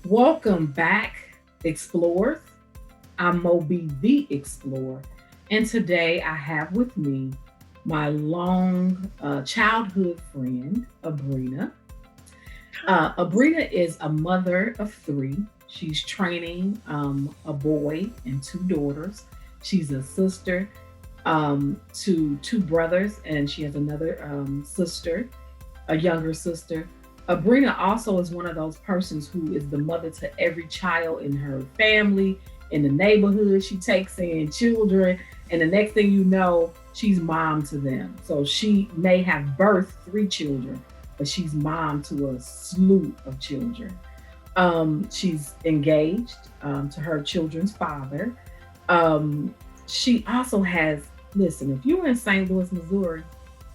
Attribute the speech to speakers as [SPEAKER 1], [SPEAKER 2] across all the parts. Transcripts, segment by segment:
[SPEAKER 1] Welcome back, explorers. I'm Moby the Explorer, and today I have with me my long childhood friend, Abrenna. Abrenna is a mother of three. She's training a boy and two daughters. She's a sister to two brothers, and she has another sister, a younger sister. Abrenna also is one of those persons who is the mother to every child in her family, in the neighborhood. She takes in children, and the next thing you know, she's mom to them. So she may have birthed three children, but she's mom to a slew of children. She's engaged to her children's father. She also has, listen, if you're in St. Louis, Missouri,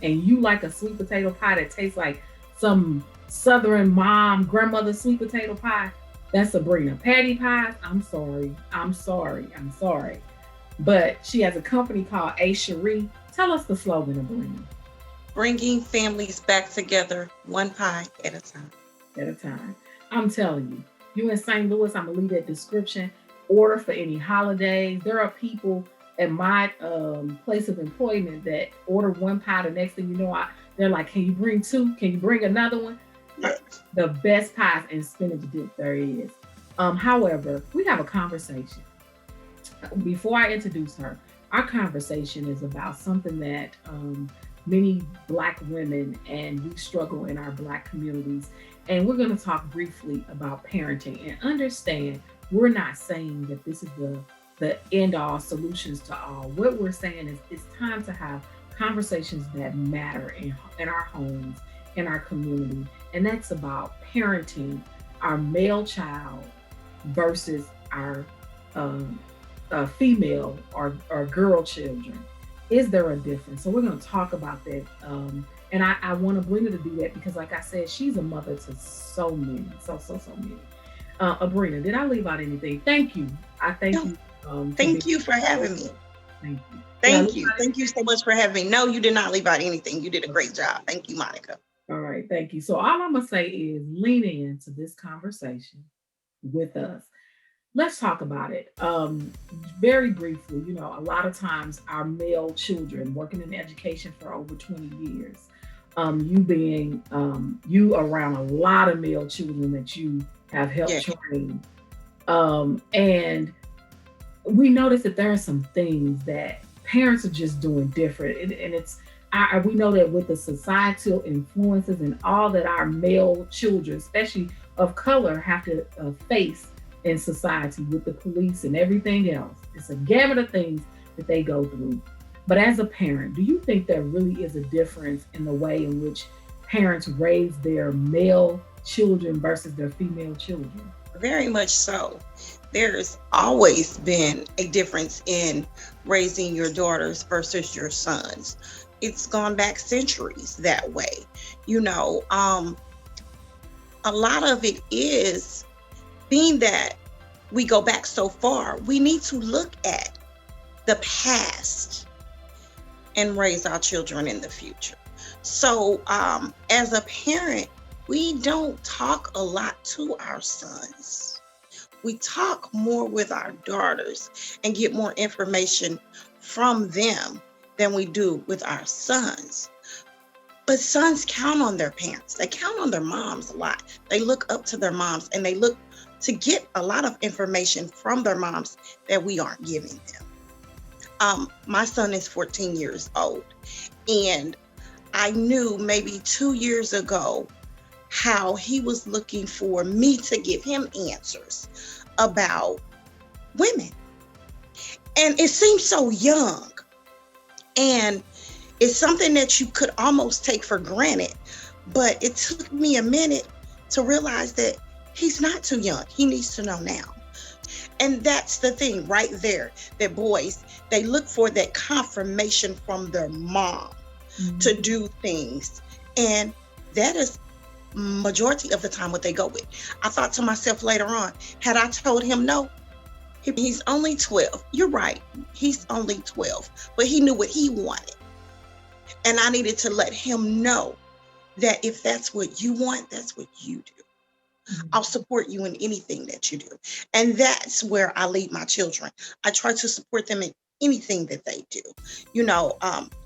[SPEAKER 1] and you like a sweet potato pie that tastes like some Southern mom, grandmother sweet potato pie, that's Sabrina. Patty pies, I'm sorry. I'm sorry. But she has a company called A Cherie. Tell us the slogan of Sabrina.
[SPEAKER 2] Bringing families back together, one pie at a time.
[SPEAKER 1] At a time. I'm telling you, you in St. Louis, I'm gonna leave that description. Order for any holidays. There are people at my place of employment that order one pie. The next thing you know, they're like, "Can you bring two? Can you bring another one?"
[SPEAKER 2] Yes.
[SPEAKER 1] The best pies and spinach dip there is. However, we have a conversation. Before I introduce her, our conversation is about something that many Black women and we struggle in our Black communities. And we're going to talk briefly about parenting and understand we're not saying that this is the end all solutions to all. What we're saying is it's time to have conversations that matter in our homes, in our community. And that's about parenting our male child versus our female or girl children. Is there a difference? So we're going to talk about that. And I want to bring her to do that because, like I said, she's a mother to so many, so many. Abrenna, did I leave out anything? Thank you. I thank
[SPEAKER 2] No,
[SPEAKER 1] you.
[SPEAKER 2] thank you for having me.
[SPEAKER 1] Thank you.
[SPEAKER 2] Thank you. Thank you so much for having me. No, you did not leave out anything. You did a great job. Thank you, Monica.
[SPEAKER 1] All right, thank you. So all I'm gonna say is lean into this conversation with us. Let's talk about it. Very briefly, a lot of times our male children working in education for over 20 years, you around a lot of male children that you have helped
[SPEAKER 2] Yeah.
[SPEAKER 1] train. And we notice that there are some things that parents are just doing different. And we know that with the societal influences and all that our male children, especially of color, have to face in society with the police and everything else. It's a gamut of things that they go through. But as a parent, do you think there really is a difference in the way in which parents raise their male children versus their female children?
[SPEAKER 2] Very much so. There's always been a difference in raising your daughters versus your sons. It's gone back centuries that way. A lot of it is being that we go back so far, we need to look at the past and raise our children in the future. So, as a parent, we don't talk a lot to our sons. We talk more with our daughters and get more information from them than we do with our sons. But sons count on their parents. They count on their moms a lot. They look up to their moms and they look to get a lot of information from their moms that we aren't giving them. My son is 14 years old, and I knew maybe 2 years ago how he was looking for me to give him answers about women. And it seems so young. And it's something that you could almost take for granted. But it took me a minute to realize that he's not too young. He needs to know now. And that's the thing right there, that boys, they look for that confirmation from their mom to do things. And that is majority of the time what they go with. I thought to myself later on, had I told him no, he's only 12. You're right. He's only 12, but he knew what he wanted. And I needed to let him know that if that's what you want, that's what you do.
[SPEAKER 1] Mhm.
[SPEAKER 2] I'll support you in anything that you do. And that's where I lead my children. I try to support them in anything that they do,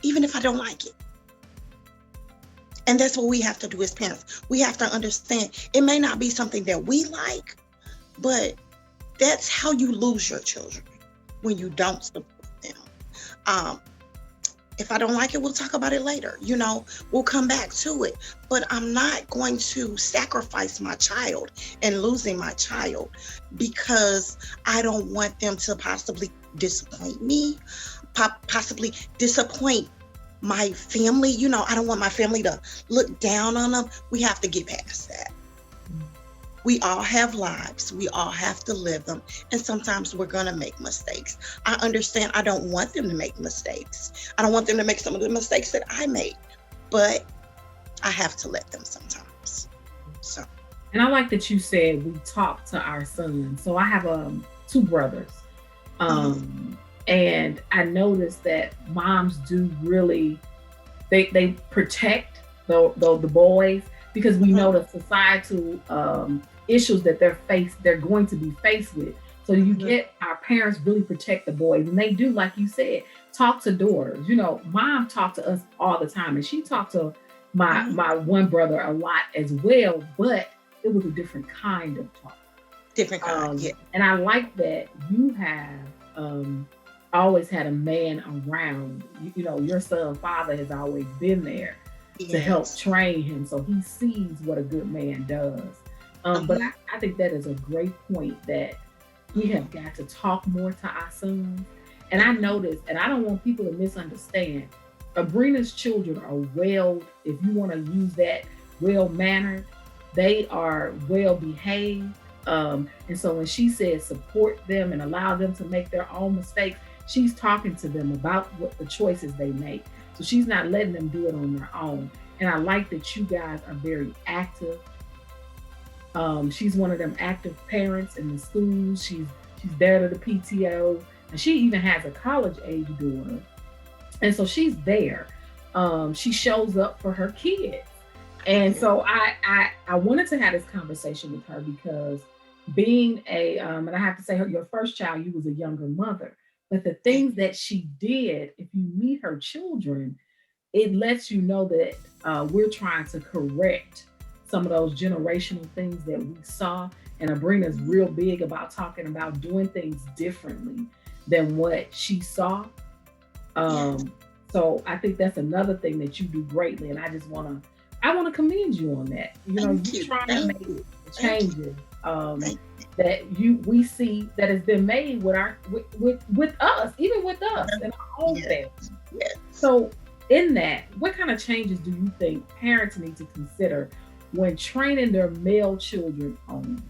[SPEAKER 2] even if I don't like it. And that's what we have to do as parents. We have to understand it may not be something that we like, but that's how you lose your children when you don't support them. Um, if I don't like it, we'll talk about it later. We'll come back to it. But I'm not going to sacrifice my child and losing my child because I don't want them to possibly disappoint me, possibly disappoint my family. I don't want my family to look down on them. We have to get past that. We all have lives. We all have to live them. And sometimes we're going to make mistakes. I understand. I don't want them to make mistakes. I don't want them to make some of the mistakes that I made, but I have to let them sometimes. So.
[SPEAKER 1] And I like that you said we talk to our sons. So I have two brothers. And I noticed that moms do really, they protect the boys, because we know the societal issues that they're going to be faced with. So you get our parents really protect the boys, and they do, like you said, talk to daughters. Mom talked to us all the time, and she talked to my one brother a lot as well, but it was a different kind of talk.
[SPEAKER 2] Different kind, yeah.
[SPEAKER 1] And I like that you have always had a man around. Your son's father has always been there to help train him, so he sees what a good man does. But I think that is a great point, that we have got to talk more to our sons. And I noticed, and I don't want people to misunderstand, Abrenna's children are well, if you want to use that, well-mannered. They are well-behaved. And so when she says support them and allow them to make their own mistakes, she's talking to them about what the choices they make. So she's not letting them do it on their own. And I like that you guys are very active. She's one of them active parents in the schools. She's there to the PTO, and she even has a college age daughter. And so she's there. She shows up for her kids. And so I wanted to have this conversation with her because being and I have to say, your first child, you was a younger mother. But the things that she did, if you meet her children, it lets you know that we're trying to correct some of those generational things that we saw. And Abrenna's real big about talking about doing things differently than what she saw. So I think that's another thing that you do greatly. And I want to commend you on that. You trying to make the changes that we see that has been made with us, even with us and our own family.
[SPEAKER 2] Yes.
[SPEAKER 1] So in that, what kind of changes do you think parents need to consider when training their male children only?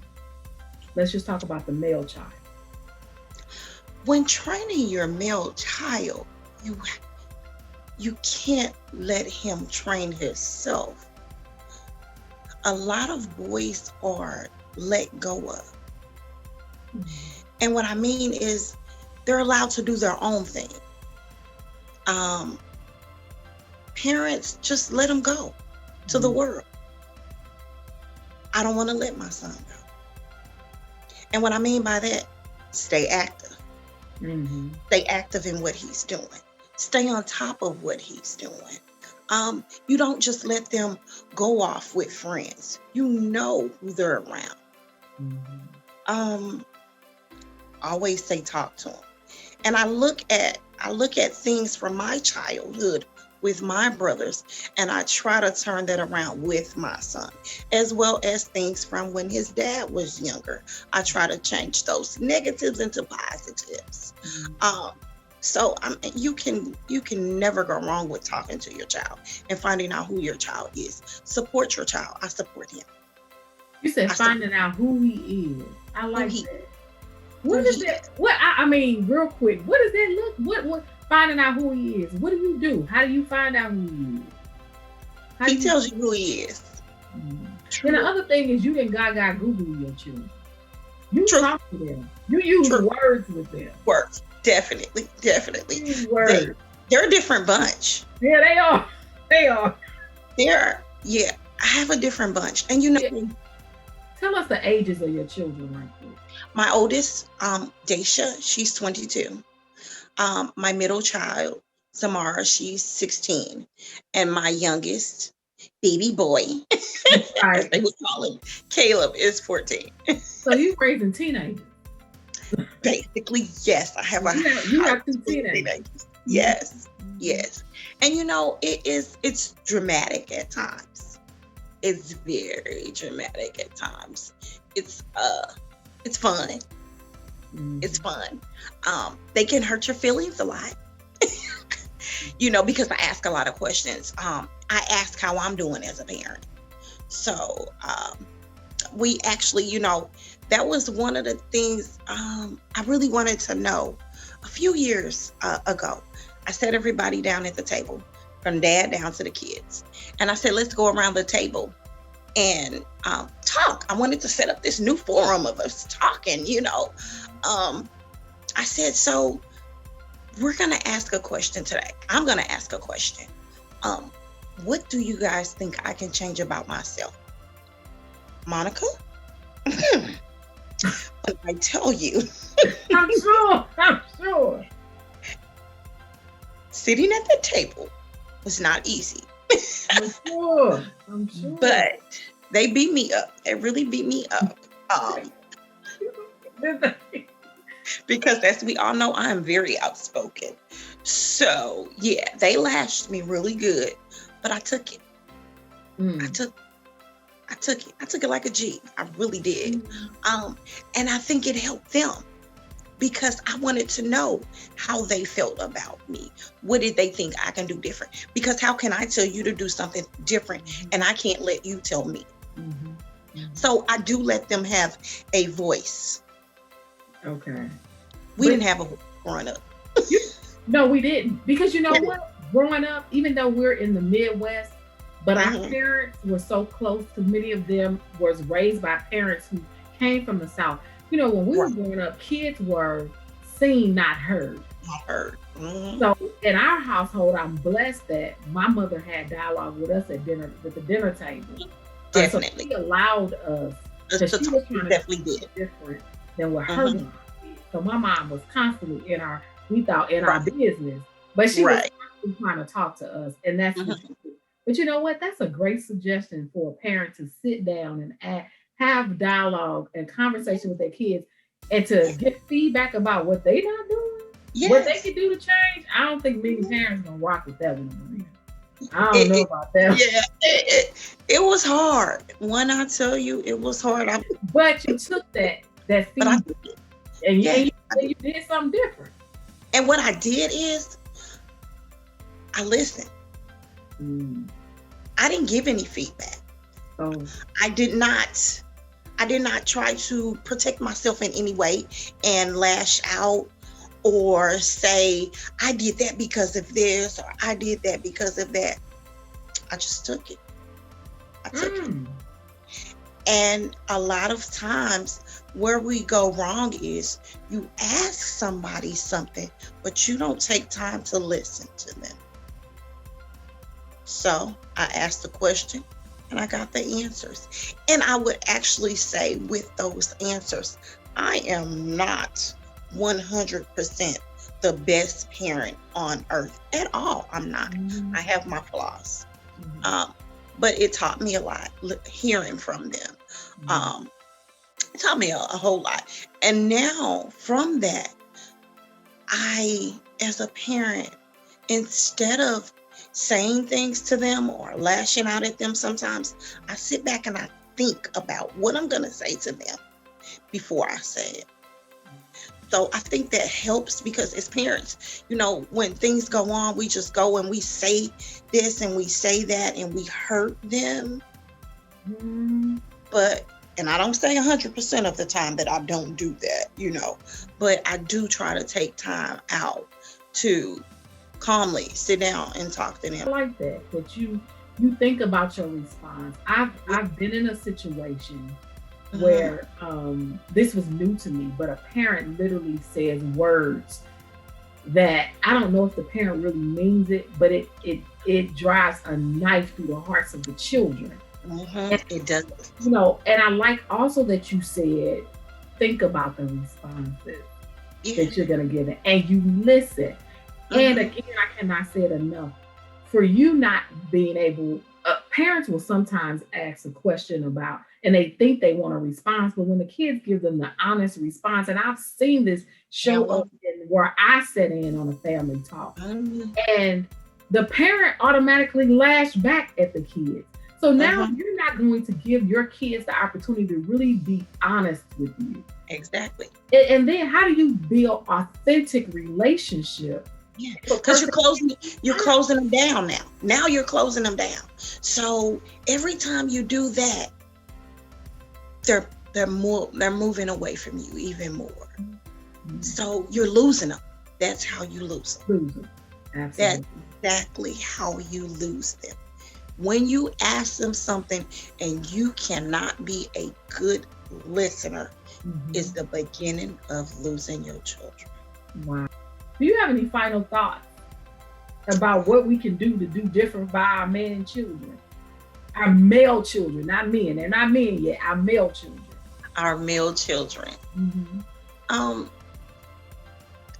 [SPEAKER 1] Let's just talk about the male child.
[SPEAKER 2] When training your male child, you can't let him train himself. A lot of boys are let go of. And what I mean is they're allowed to do their own thing. Parents, just let them go to the world. I don't want to let my son go. And what I mean by that, stay active. Stay active in what he's doing. Stay on top of what he's doing. You don't just let them go off with friends. You know who they're around. Always say talk to them. And I look at things from my childhood with my brothers, and I try to turn that around with my son, as well as things from when his dad was younger. I try to change those negatives into positives. So you can never go wrong with talking to your child and finding out who your child is. Support your child. I support him.
[SPEAKER 1] You said finding out who he is. I like that. What is that? What I mean, real quick, what does that look? What finding out who he is? What do you do? How do you find out who he is?
[SPEAKER 2] He tells you who he is.
[SPEAKER 1] And the other thing is, you can gaga Google your children. You talk to them. You use words with them.
[SPEAKER 2] Words, definitely.
[SPEAKER 1] Words.
[SPEAKER 2] They're a different bunch.
[SPEAKER 1] Yeah, they are.
[SPEAKER 2] I have a different bunch, and
[SPEAKER 1] Tell us the ages of your children right quick.
[SPEAKER 2] My oldest, Daisha, she's 22. My middle child, Samara, she's 16. And my youngest, baby boy, as
[SPEAKER 1] Right.
[SPEAKER 2] they would call him, Caleb, is 14.
[SPEAKER 1] So you raising teenagers.
[SPEAKER 2] Basically, yes, I have a
[SPEAKER 1] You
[SPEAKER 2] house
[SPEAKER 1] have two
[SPEAKER 2] full of
[SPEAKER 1] teenagers.
[SPEAKER 2] teenagers. Yes,
[SPEAKER 1] Mhm.
[SPEAKER 2] yes. And it's dramatic at times. It's very dramatic at times. It's fun.
[SPEAKER 1] Mhm.
[SPEAKER 2] It's fun. They can hurt your feelings a lot. Because I ask a lot of questions. I ask how I'm doing as a parent. So we actually, that was one of the things I really wanted to know. A few years ago, I set everybody down at the table, from dad down to the kids. And I said, let's go around the table and talk. I wanted to set up this new forum of us talking. I said, so we're going to ask a question today. I'm going to ask a question. What do you guys think I can change about myself? Monica? But I tell you,
[SPEAKER 1] I'm sure.
[SPEAKER 2] sitting at the table was not easy.
[SPEAKER 1] I'm sure.
[SPEAKER 2] But they beat me up. They really beat me up. Because as we all know, I am very outspoken. So yeah, they lashed me really good, but I took it.
[SPEAKER 1] Mm.
[SPEAKER 2] I took it. I took it like a G. I really did. And I think it helped them because I wanted to know how they felt about me. What did they think I can do different? Because how can I tell you to do something different and I can't let you tell me? So I do let them have a voice.
[SPEAKER 1] Okay.
[SPEAKER 2] We didn't have a voice growing up.
[SPEAKER 1] No, we didn't. Because you know what? Growing up, even though we're in the Midwest, but our parents were so close to, many of them was raised by parents who came from the South. When we were growing up, kids were seen, not heard.
[SPEAKER 2] Not heard.
[SPEAKER 1] So in our household, I'm blessed that my mother had dialogue with us at dinner, at the dinner table.
[SPEAKER 2] Definitely.
[SPEAKER 1] So she allowed us
[SPEAKER 2] to
[SPEAKER 1] she was trying to
[SPEAKER 2] definitely
[SPEAKER 1] do
[SPEAKER 2] did.
[SPEAKER 1] different than what her mom did. So my mom was constantly in our business, but she was constantly trying to talk to us, and that's what she did. But you know what? That's a great suggestion for a parent to sit down and have dialogue and conversation with their kids, and to get feedback about what they not doing, what they can do to change. I don't think many parents gonna rock with that one. I don't know about that.
[SPEAKER 2] Yeah, it was hard. When I tell you, it was hard.
[SPEAKER 1] But you took that feedback, and you did something different.
[SPEAKER 2] And what I did is, I listened. I didn't give any feedback.
[SPEAKER 1] Oh.
[SPEAKER 2] I did not try to protect myself in any way and lash out or say, I did that because of this, or I did that because of that. I just took it. I took it. And a lot of times where we go wrong is you ask somebody something, but you don't take time to listen to them. So I asked the question and I got the answers. And I would actually say with those answers, I am not 100% the best parent on earth at all. I'm not. I have my flaws. But it taught me a lot hearing from them. It taught me a whole lot. And now from that, I, as a parent, instead of saying things to them or lashing out at them sometimes, I sit back and I think about what I'm going to say to them before I say it. So I think that helps because as parents, when things go on, we just go and we say this and we say that and we hurt them. And I don't say 100% of the time that I don't do that, but I do try to take time out to calmly sit down and talk to them.
[SPEAKER 1] I like that you think about your response. I've been in a situation where this was new to me, but a parent literally says words that I don't know if the parent really means it, but it drives a knife through the hearts of the children.
[SPEAKER 2] It does.
[SPEAKER 1] And I like also that you said, think about the responses
[SPEAKER 2] Yeah.
[SPEAKER 1] that you're going to give it, and you listen. And again, I cannot say it enough. For you not being able, parents will sometimes ask a question about, and they think they want a response, but when the kids give them the honest response, and I've seen this show up where I sat in on a family talk, and the parent automatically lashed back at the kids. So now you're not going to give your kids the opportunity to really be honest with you.
[SPEAKER 2] Exactly.
[SPEAKER 1] And then how do you build authentic relationship?
[SPEAKER 2] Yeah, because you're closing them down now. Now you're closing them down. So every time you do that, they're moving away from you even more. So you're losing them. That's how you lose them.
[SPEAKER 1] Absolutely.
[SPEAKER 2] That's exactly how you lose them. When you ask them something and you cannot be a good listener, is the beginning of losing your children.
[SPEAKER 1] Wow. Do you have any final thoughts about what we can do to do different by our man children? Our male children, not men. They're not men yet. Our male children.
[SPEAKER 2] Our male children.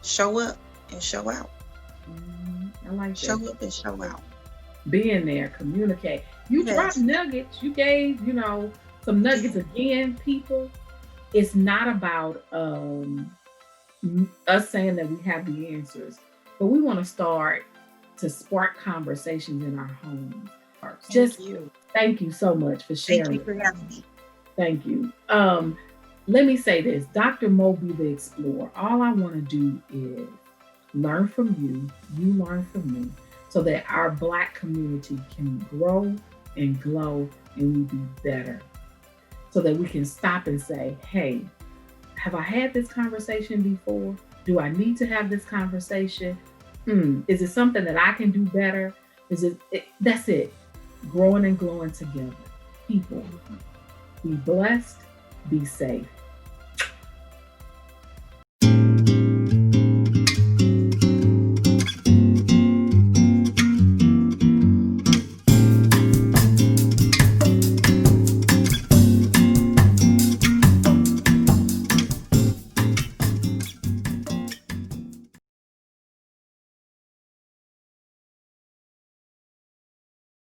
[SPEAKER 2] Show up and show out.
[SPEAKER 1] I like that.
[SPEAKER 2] Show up and show out.
[SPEAKER 1] Being there, communicate. You dropped nuggets. You gave, some nuggets again, people. It's not about us saying that we have the answers, but we want to start to spark conversations in our homes. Thank you so much for sharing.
[SPEAKER 2] Thank you for having me.
[SPEAKER 1] Thank you. Let me say this, Dr. Moby the Explorer, all I want to do is learn from you, you learn from me, so that our Black community can grow and glow and we be better. So that we can stop and say, hey, have I had this conversation before? Do I need to have this conversation? Is it something that I can do better? That's it. Growing and glowing together. People, be blessed, be safe.